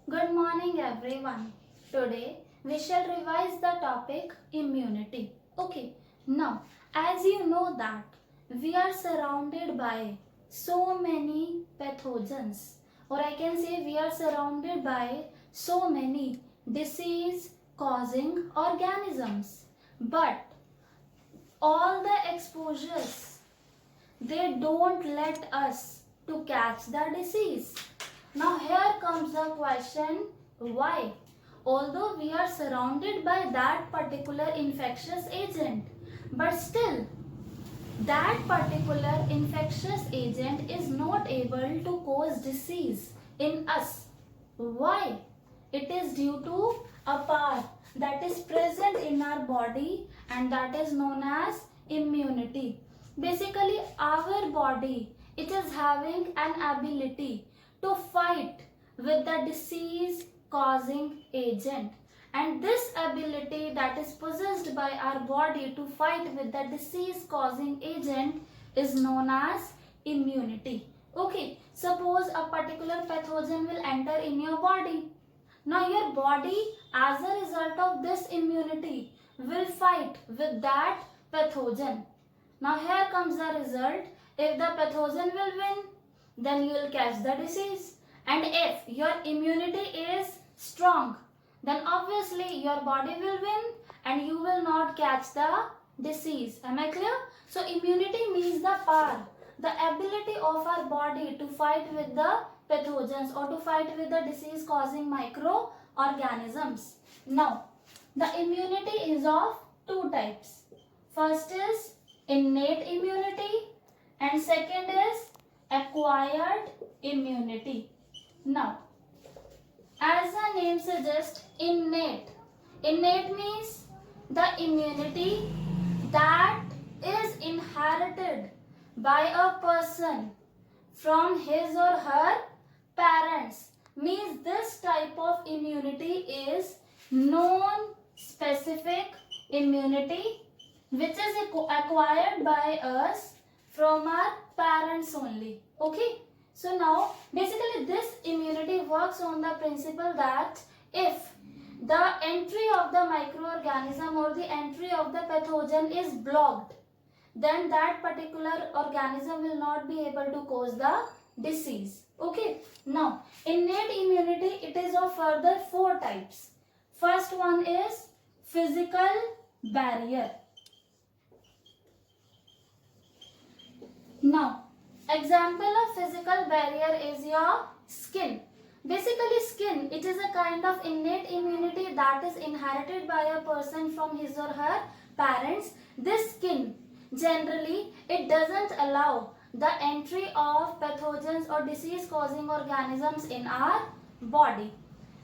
Good morning everyone. Today we shall revise the topic immunity. Okay, now as you know that we are surrounded by so many pathogens, or I can say we are surrounded by so many disease causing organisms, but all the exposures, they don't let us to catch the disease. Now here comes the question, why? Although we are surrounded by that particular infectious agent, but still that particular infectious agent is not able to cause disease in us. Why? It is due to a power that is present in our body, and that is known as immunity. Basically, our body, it is having an ability to fight with the disease causing agent, and this ability that is possessed by our body to fight with the disease causing agent is known as immunity. Okay, suppose a particular pathogen will enter in your body. Now your body, as a result of this immunity, will fight with that pathogen. Now here comes the result. If the pathogen will win, then you will catch the disease. And if your immunity is strong, then obviously your body will win and you will not catch the disease. Am I clear? So immunity means the power, the ability of our body to fight with the pathogens or to fight with the disease causing microorganisms. Now, the immunity is of two types. First is innate immunity and second is acquired immunity. Now, as the name suggests, innate. Innate means the immunity that is inherited by a person from his or her parents. Means this type of immunity is non-specific immunity which is acquired by us from our parents only. Okay. So now basically this immunity works on the principle that if the entry of the microorganism or the entry of the pathogen is blocked, then that particular organism will not be able to cause the disease. Okay. Now innate immunity, it is of further four types. First one is physical barrier. Now, example of physical barrier is your skin. Basically skin, it is a kind of innate immunity that is inherited by a person from his or her parents. This skin, generally, it doesn't allow the entry of pathogens or disease causing organisms in our body.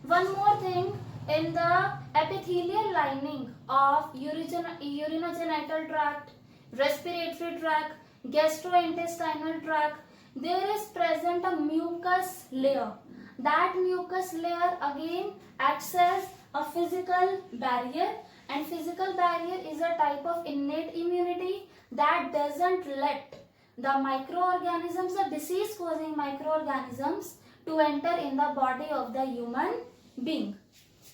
One more thing, in the epithelial lining of urinogenital tract, respiratory tract, gastrointestinal tract, there is present a mucus layer. That mucus layer again acts as a physical barrier, and physical barrier is a type of innate immunity that doesn't let the microorganisms or disease causing microorganisms to enter in the body of the human being.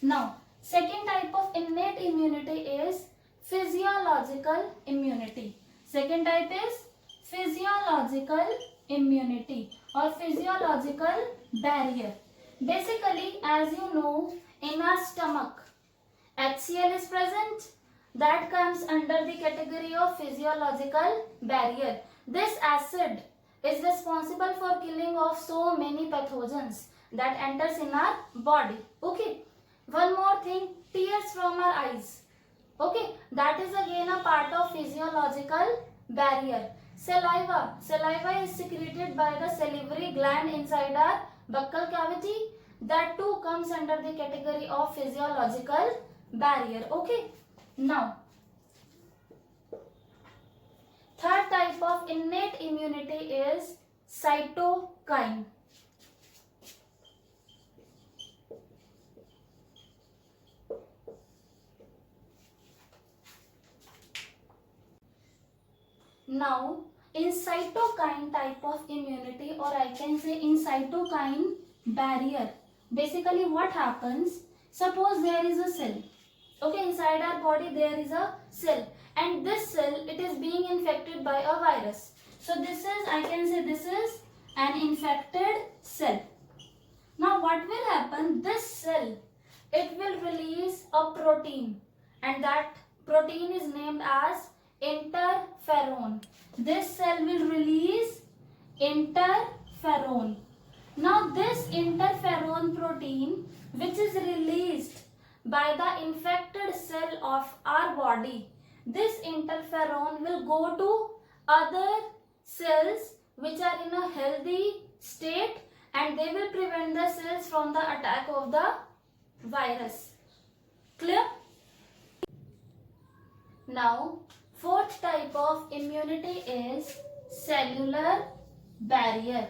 Now, second type of innate immunity is physiological immunity. Second type is physiological immunity or physiological barrier. Basically, as you know, in our stomach, HCl is present. That comes under the category of physiological barrier. This acid is responsible for killing of so many pathogens that enters in our body. Okay. One more thing, tears from our eyes. Okay, that is again a part of physiological barrier. Saliva. Saliva is secreted by the salivary gland inside our buccal cavity. That too comes under the category of physiological barrier. Okay. Now, third type of innate immunity is cytokine. Now, in cytokine type of immunity, or I can say in cytokine barrier, basically what happens, suppose there is a cell. Okay, inside our body there is a cell, and this cell, it is being infected by a virus. So this is, I can say this is an infected cell. Now what will happen, this cell, it will release a protein, and that protein is named as interferon. This cell will release interferon. Now this interferon protein, which is released by the infected cell of our body, this interferon will go to other cells which are in a healthy state, and they will prevent the cells from the attack of the virus. Clear? Now, fourth type of immunity is cellular barrier.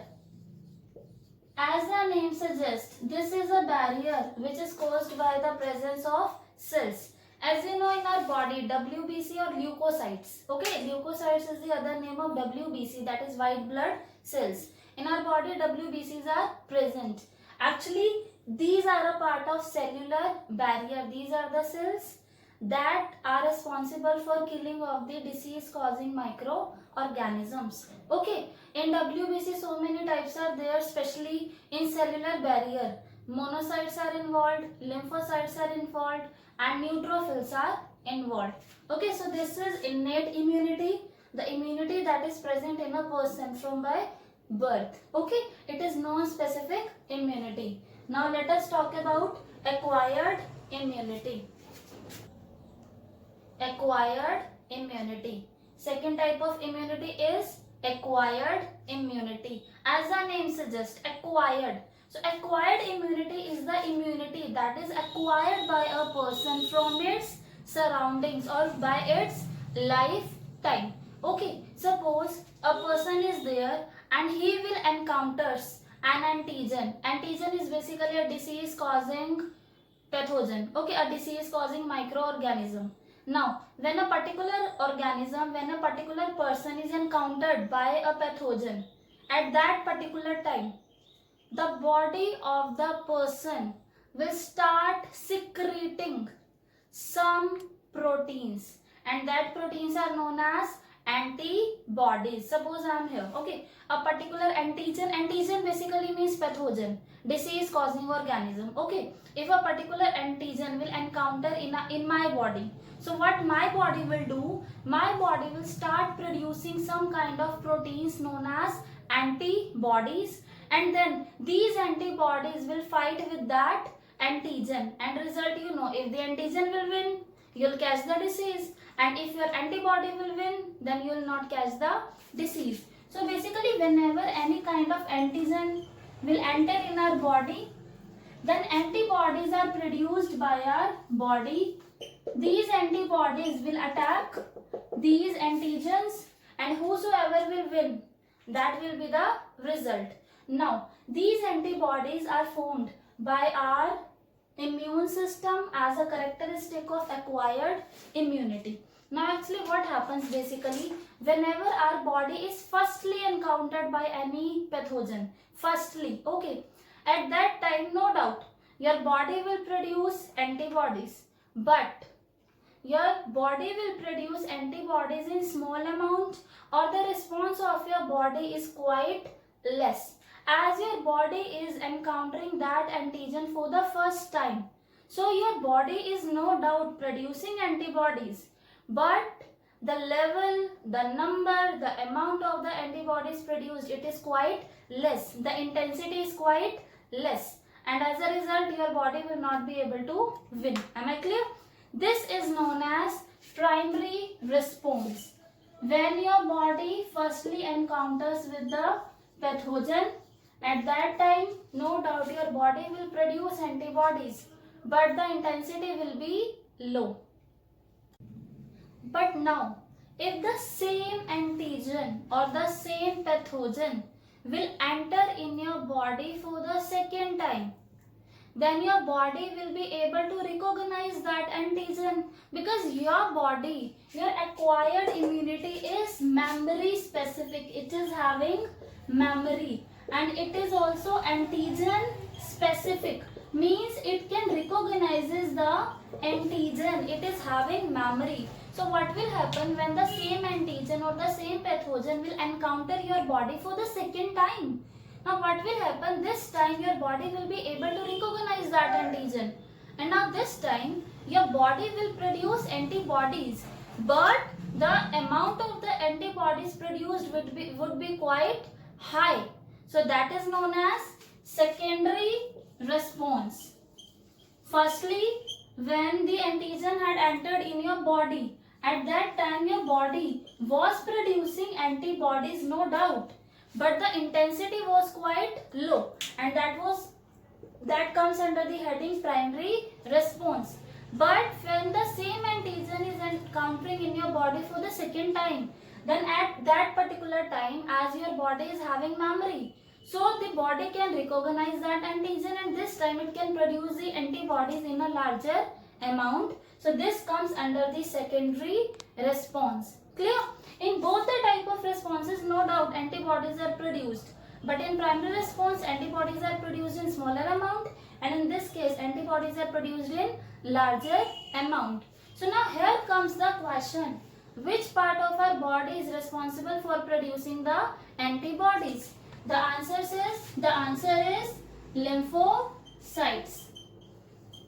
As the name suggests, this is a barrier which is caused by the presence of cells. As you know, in our body, WBC or leukocytes. Okay, leukocytes is the other name of WBC, that is white blood cells. In our body, WBCs are present. Actually, these are a part of cellular barrier. These are the cells that are responsible for killing of the disease causing microorganisms. Okay, in WBC so many types are there, especially in cellular barrier. Monocytes are involved, lymphocytes are involved, and neutrophils are involved. Okay, so this is innate immunity, the immunity that is present in a person from by birth. Okay, it is non-specific immunity. Now let us talk about acquired immunity. Acquired immunity. Second type of immunity is acquired immunity. As the name suggests, acquired. So acquired immunity is the immunity that is acquired by a person from its surroundings or by its lifetime. Okay, suppose a person is there and he will encounters an antigen. Antigen is basically a disease causing pathogen. Okay, a disease causing microorganism. Now, when a particular organism, when a particular person is encountered by a pathogen, at that particular time, the body of the person will start secreting some proteins, and that proteins are known as antibodies. Suppose I am here, okay, a particular antigen basically means pathogen, disease causing organism. Okay, if a particular antigen will encounter in my body, so what my body will do, my body will start producing some kind of proteins known as antibodies, and then these antibodies will fight with that antigen, and result, you know, if the antigen will win, you'll catch the disease, and if your antibody will win, then you will not catch the disease. So basically, whenever any kind of antigen will enter in our body, then antibodies are produced by our body. These antibodies will attack these antigens, and whosoever will win, that will be the result. Now, these antibodies are formed by our immune system as a characteristic of acquired immunity. Now actually what happens basically, whenever our body is firstly encountered by any pathogen, firstly, okay, at that time, no doubt, your body will produce antibodies, but your body will produce antibodies in small amount, or the response of your body is quite less, as your body is encountering that antigen for the first time. So your body is no doubt producing antibodies, but the level, the number, the amount of the antibodies produced, it is quite less. The intensity is quite less, and as a result, your body will not be able to win. Am I clear? This is known as primary response. When your body firstly encounters with the pathogen, at that time, no doubt your body will produce antibodies, but the intensity will be low. But now, if the same antigen or the same pathogen will enter in your body for the second time, then your body will be able to recognize that antigen, because your body, your acquired immunity is memory specific. It is having memory. and it is also antigen specific, means it can recognizes the antigen, it is having memory. So what will happen when the same antigen or the same pathogen will encounter your body for the second time? Now what will happen, this time your body will be able to recognize that antigen, and now this time your body will produce antibodies, but the amount of the antibodies produced would be quite high. So that is known as secondary response. Firstly, when the antigen had entered in your body, at that time your body was producing antibodies, no doubt, but the intensity was quite low, and that comes under the heading primary response. But when the same antigen is encountering in your body for the second time, then at that particular time, as your body is having memory, so the body can recognize that antigen, and this time it can produce the antibodies in a larger amount. So this comes under the secondary response. Clear? In both the type of responses, no doubt antibodies are produced, but in primary response antibodies are produced in smaller amount, and in this case antibodies are produced in larger amount. So now here comes the question, which part of our body is responsible for producing the antibodies? The answer is lymphocytes.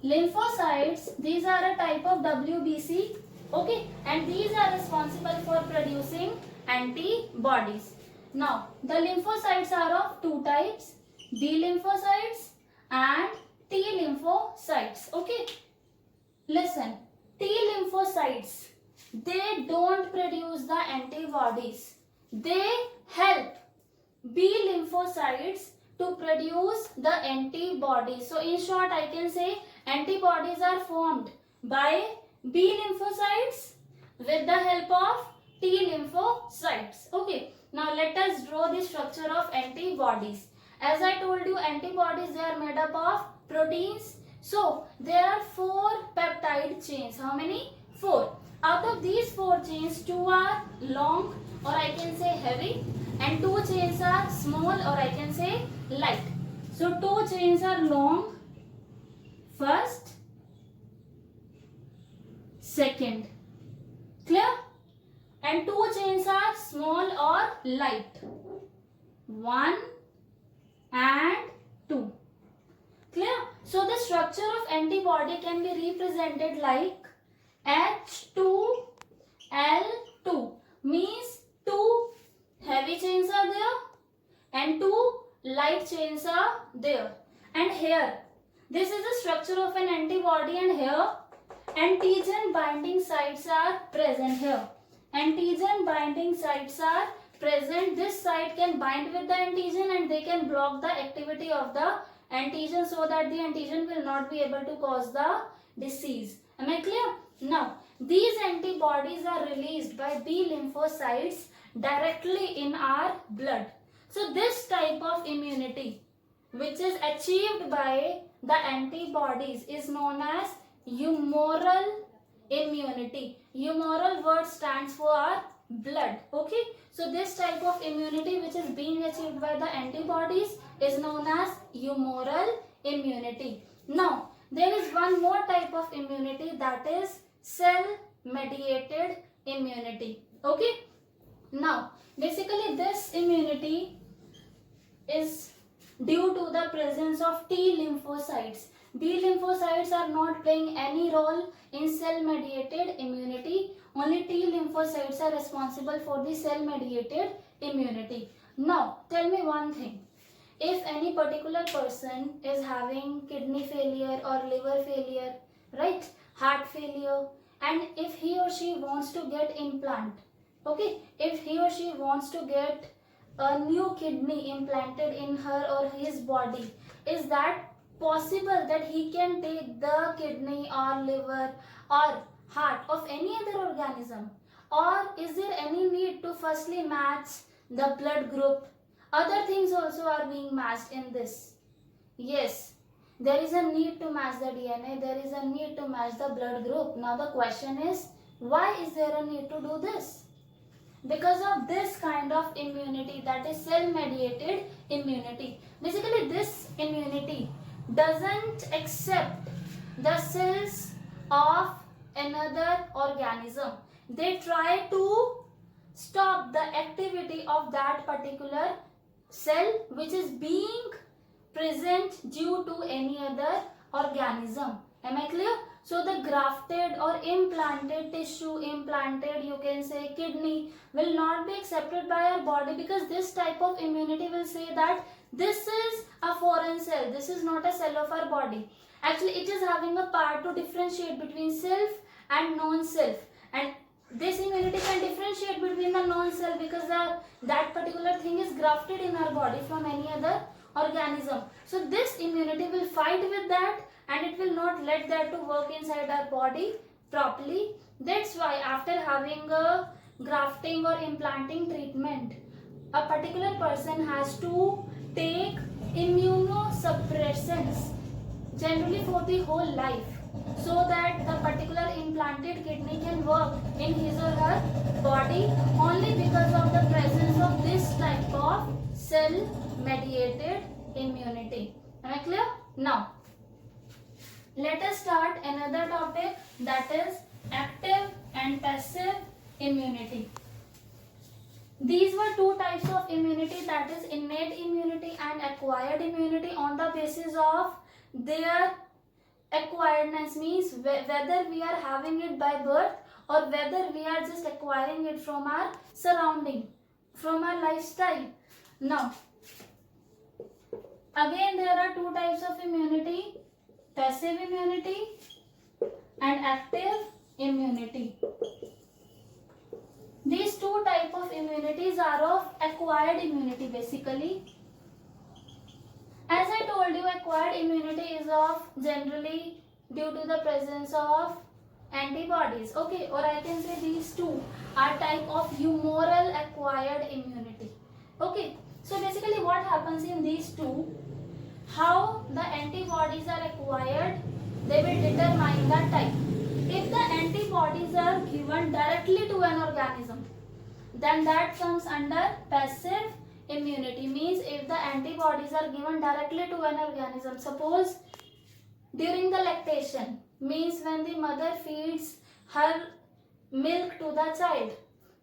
Lymphocytes, these are a type of WBC, okay, and these are responsible for producing antibodies. Now, the lymphocytes are of two types, B lymphocytes and T lymphocytes, okay. Listen, T lymphocytes, they don't produce the antibodies, they help B lymphocytes to produce the antibodies. So in short, I can say antibodies are formed by B lymphocytes with the help of T lymphocytes. Okay, now let us draw the structure of antibodies. As I told you, antibodies, they are made up of proteins. So there are 4 peptide chains. How many? 4. Out of these 4 chains, 2 are long, or I can say heavy, and 2 chains are small, or I can say light. So 2 chains are long, first, second. Clear? And 2 chains are small or light, 1 and 2. Clear? So the structure of antibody can be represented like H2L2, means 2 heavy chains are there and 2 light chains are there. And here, this is the structure of an antibody, and here antigen binding sites are present here. Antigen binding sites are present. This site can bind with the antigen and they can block the activity of the antigen, so that the antigen will not be able to cause the disease. Am I clear? Now, these antibodies are released by B lymphocytes directly in our blood. So this type of immunity, which is achieved by the antibodies, is known as humoral immunity. Humoral word stands for our blood. Okay, so this type of immunity which is being achieved by the antibodies is known as humoral immunity. Now, there is one more type of immunity, that is cell mediated immunity. Okay, now basically this immunity is due to the presence of T lymphocytes. B lymphocytes are not playing any role in cell mediated immunity. Only T lymphocytes are responsible for the cell mediated immunity. Now tell me one thing. If any particular person is having kidney failure or liver failure, right, heart failure, and if he or she wants to get implant, okay, if he or she wants to get a new kidney implanted in her or his body, is that possible that he can take the kidney or liver or heart of any other organism? Or is there any need to firstly match the blood group? Other things also are being matched in this. Yes, there is a need to match the DNA, there is a need to match the blood group. Now the question is, why is there a need to do this? because of this kind of immunity, that is cell-mediated immunity. Basically, this immunity doesn't accept the cells of another organism. They try to stop the activity of that particular cell which is being present due to any other organism. Am I clear? So the grafted or implanted tissue, implanted, you can say kidney, will not be accepted by our body, because this type of immunity will say that this is a foreign cell, this is not a cell of our body. Actually, it is having a part to differentiate between self and non-self, and this immunity can differentiate between the non-self because that particular thing is grafted in our body from any other organism. So this immunity will fight with that, and it will not let that to work inside our body properly. That's why after having a grafting or implanting treatment, a particular person has to take immunosuppressants generally for the whole life, so that the particular implanted kidney can work in his or her body only because of the presence of this type of cell mediated immunity. Am I clear? Now let us start another topic, that is active and passive immunity. These were two types of immunity, that is innate immunity and acquired immunity, on the basis of their acquiredness, means whether we are having it by birth or whether we are just acquiring it from our surrounding, from our lifestyle. Now again, there are two types of immunity, passive immunity and active immunity. These two types of immunities are of acquired immunity basically. As I told you, acquired immunity is of generally due to the presence of antibodies. Okay, or I can say these two are type of humoral acquired immunity. Okay, so basically what happens in these two, how the antibodies are acquired, they will determine the type. If the antibodies are given directly to an organism, then that comes under passive immunity. Means if the antibodies are given directly to an organism, suppose during the lactation, means when the mother feeds her milk to the child,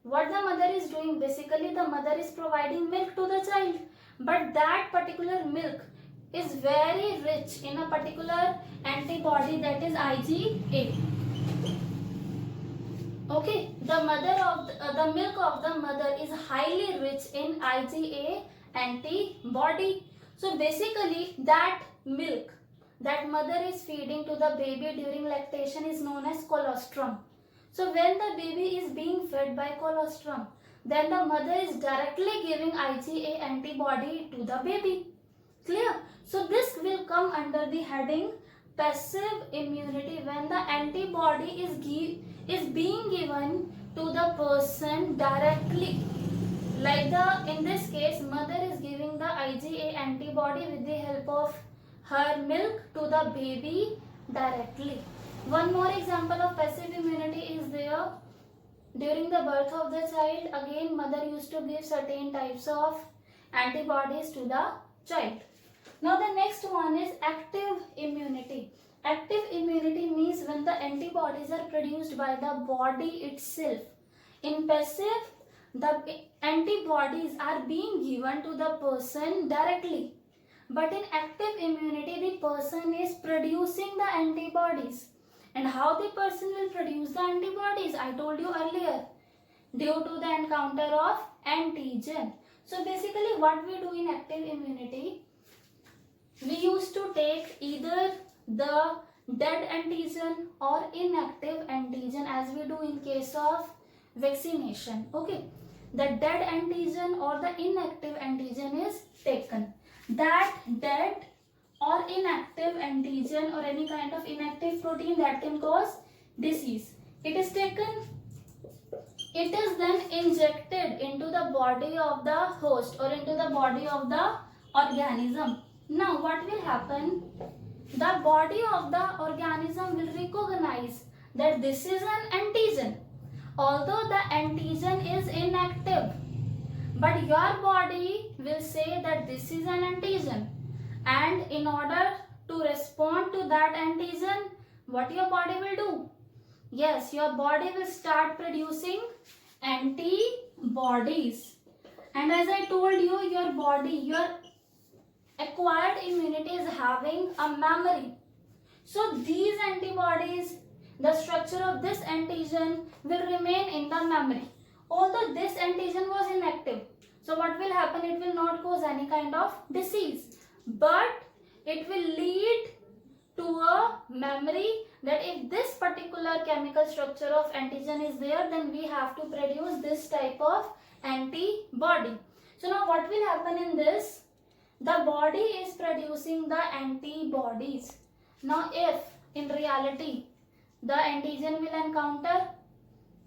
what the mother is doing, basically the mother is providing milk to the child, but that particular milk is very rich in a particular antibody, that is IgA. Okay, the milk of the mother is highly rich in IgA antibody. So basically that milk that mother is feeding to the baby during lactation is known as colostrum. So when the baby is being fed by colostrum, then the mother is directly giving IgA antibody to the baby. Clear? So this will come under the heading passive immunity, when the antibody is being given to the person directly. Like in this case, mother is giving the IgA antibody with the help of her milk to the baby directly. One more example of passive immunity is there. During the birth of the child, again mother used to give certain types of antibodies to the child. Now the next one is active immunity. Active immunity means when the antibodies are produced by the body itself. In passive, the antibodies are being given to the person directly. But in active immunity, the person is producing the antibodies. And how the person will produce the antibodies? I told you earlier, due to the encounter of antigen. So basically what we do in active immunity, we used to take either the dead antigen or inactive antigen, as we do in case of vaccination. Okay, the dead antigen or the inactive antigen is taken. That dead or inactive antigen or any kind of inactive protein that can cause disease, it is taken. It is then injected into the body of the host or into the body of the organism. Now what will happen? The body of the organism will recognize that this is an antigen. although the antigen is inactive, but your body will say that this is an antigen, and in order to respond to that antigen, what your body will do? Yes, your body will start producing antibodies. And as I told you, your body, your acquired immunity is having a memory. So these antibodies, the structure of this antigen will remain in the memory. Although this antigen was inactive, so what will happen? It will not cause any kind of disease, but it will lead to a memory that if this particular chemical structure of antigen is there, then we have to produce this type of antibody. So now what will happen in this? The body is producing the antibodies. Now if in reality the antigen will encounter,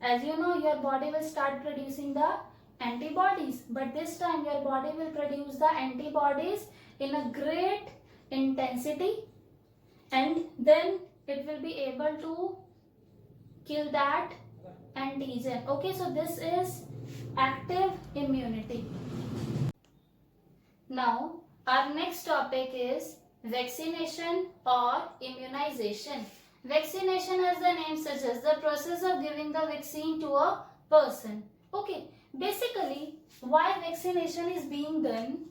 as you know, your body will start producing the antibodies, but this time your body will produce the antibodies in a great intensity, and then it will be able to kill that antigen. Okay, so this is active immunity. Now our next topic is vaccination or immunization. Vaccination, as the name suggests, the process of giving the vaccine to a person. Okay, basically why vaccination is being done?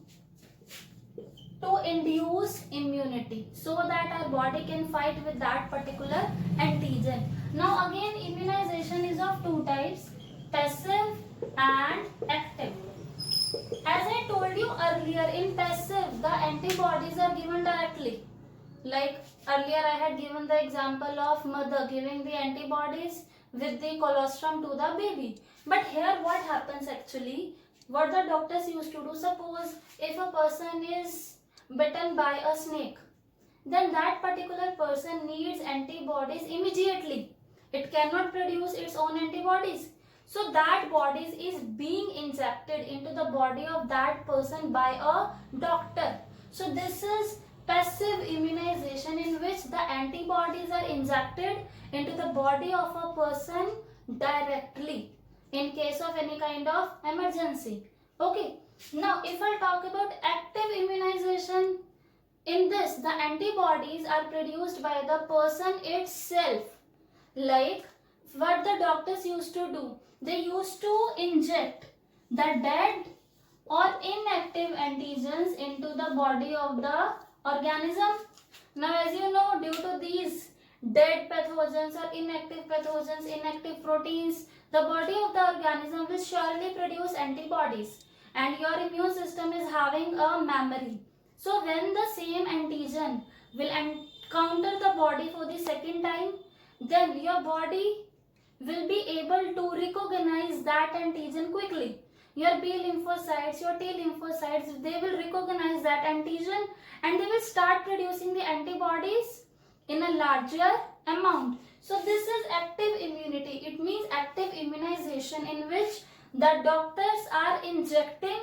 To induce immunity so that our body can fight with that particular antigen. Now again, immunization is of two types, passive and active. As I told you earlier, in passive the antibodies are given directly. Like earlier I had given the example of mother giving the antibodies with the colostrum to the baby. But here what happens actually, what the doctors used to do, suppose if a person is bitten by a snake, then that particular person needs antibodies immediately. It cannot produce its own antibodies. So that bodies is being injected into the body of that person by a doctor. So this is passive immunization, in which the antibodies are injected into the body of a person directly in case of any kind of emergency. Okay, now if I talk about active immunization, in this the antibodies are produced by the person itself. Like what the doctors used to do, they used to inject the dead or inactive antigens into the body of the organism. Now as you know, due to these dead pathogens or inactive pathogens, inactive proteins, the body of the organism will surely produce antibodies, and your immune system is having a memory. So when the same antigen will encounter the body for the second time, then your body will be able to recognize that antigen quickly. Your B lymphocytes, your T lymphocytes, they will recognize that antigen and they will start producing the antibodies in a larger amount. So this is active immunity. It means active immunization, in which the doctors are injecting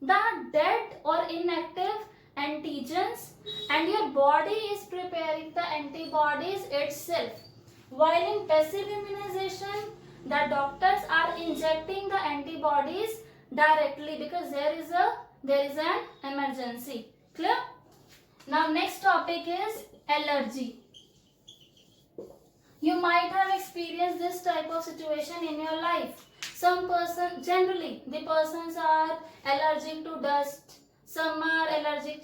the dead or inactive antigens and your body is preparing the antibodies itself. While in passive immunization, the doctors are injecting the antibodies directly because there is an emergency. Clear? Now next topic is allergy. You might have experienced this type of situation in your life. Some person, generally the persons are allergic to dust. Some are allergic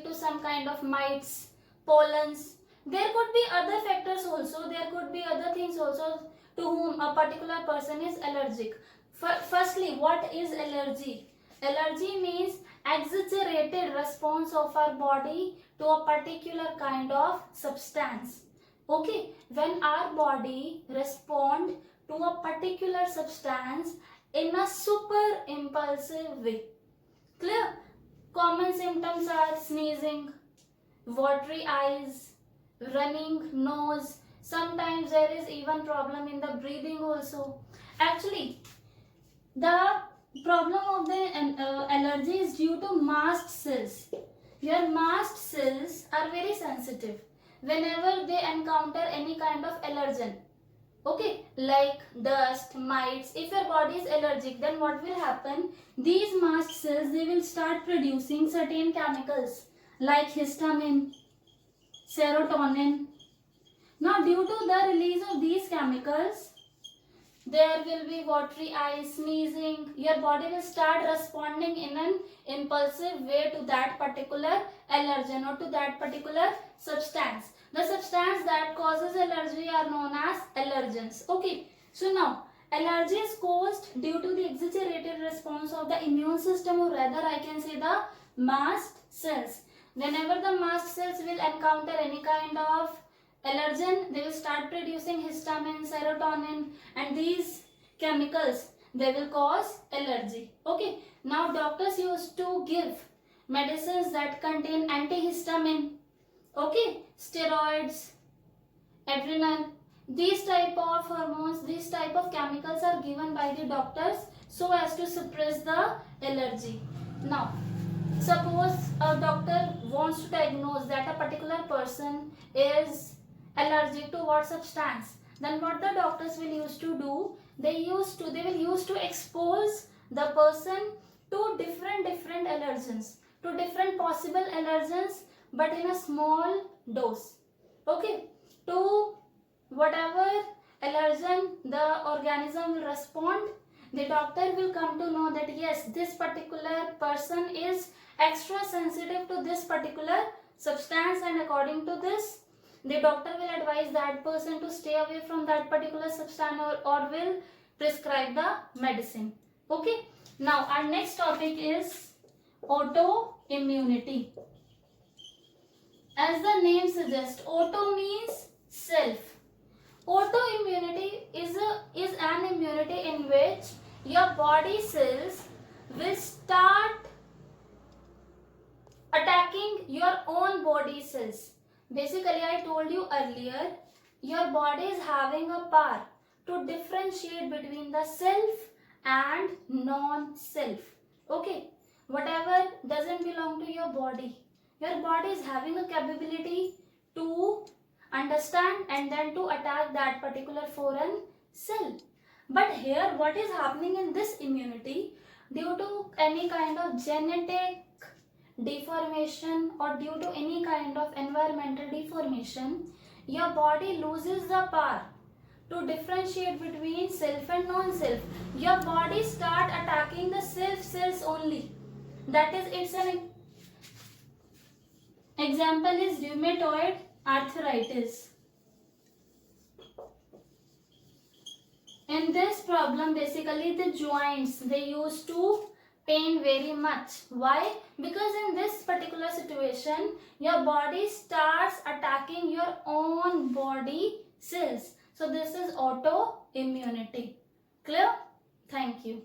to some kind of mites, pollens. There could be other factors also. There could be other things also to whom a particular person is allergic. Firstly, what is allergy? Allergy means exaggerated response of our body to a particular kind of substance. Okay, when our body respond to a particular substance in a super impulsive way. Clear? Common symptoms are sneezing, watery eyes, running nose. Sometimes there is even problem in the breathing also. Actually, the problem of the allergy is due to mast cells. Your mast cells are very sensitive whenever they encounter any kind of allergen. Okay, like dust, mites. If your body is allergic, then what will happen? These mast cells, they will start producing certain chemicals like histamine, serotonin. Now, due to the release of these chemicals, there will be watery eyes, sneezing. Your body will start responding in an impulsive way to that particular allergen or to that particular substance. The substance that causes allergy are known as allergens. Okay. So now, allergy is caused due to the exaggerated response of the immune system, or rather I can say the mast cells. Whenever the mast cells will encounter any kind of allergen, they will start producing histamine, serotonin, and these chemicals, they will cause allergy. Okay. Now doctors used to give medicines that contain antihistamine. Okay. Steroids, adrenaline, these type of hormones, these type of chemicals are given by the doctors so as to suppress the allergy. Now, suppose a doctor wants to diagnose that a particular person is allergic to what substance, then what the doctors will use to do, they will use to expose the person to different allergens, to different possible allergens, but in a small dose. Okay. To whatever allergen the organism will respond, the doctor will come to know that yes, this particular person is extra sensitive to this particular substance, and according to this, the doctor will advise that person to stay away from that particular substance, or will prescribe the medicine. Okay. Now our next topic is autoimmunity. As the name suggests, auto means self. Autoimmunity is an immunity in which your body cells will start attacking your own body cells. Basically, I told you earlier, your body is having a power to differentiate between the self and non-self. Okay, whatever doesn't belong to your body is having a capability to understand and then to attack that particular foreign cell. But here, what is happening in this immunity, due to any kind of genetic deformation or due to any kind of environmental deformation, your body loses the power to differentiate between self and non-self. Your body start attacking the self cells only. That is, it's an example is rheumatoid arthritis. In this problem, basically the joints, they used to pain very much. Why? Because in this particular situation, your body starts attacking your own body cells. So this is autoimmunity. Clear? Thank you.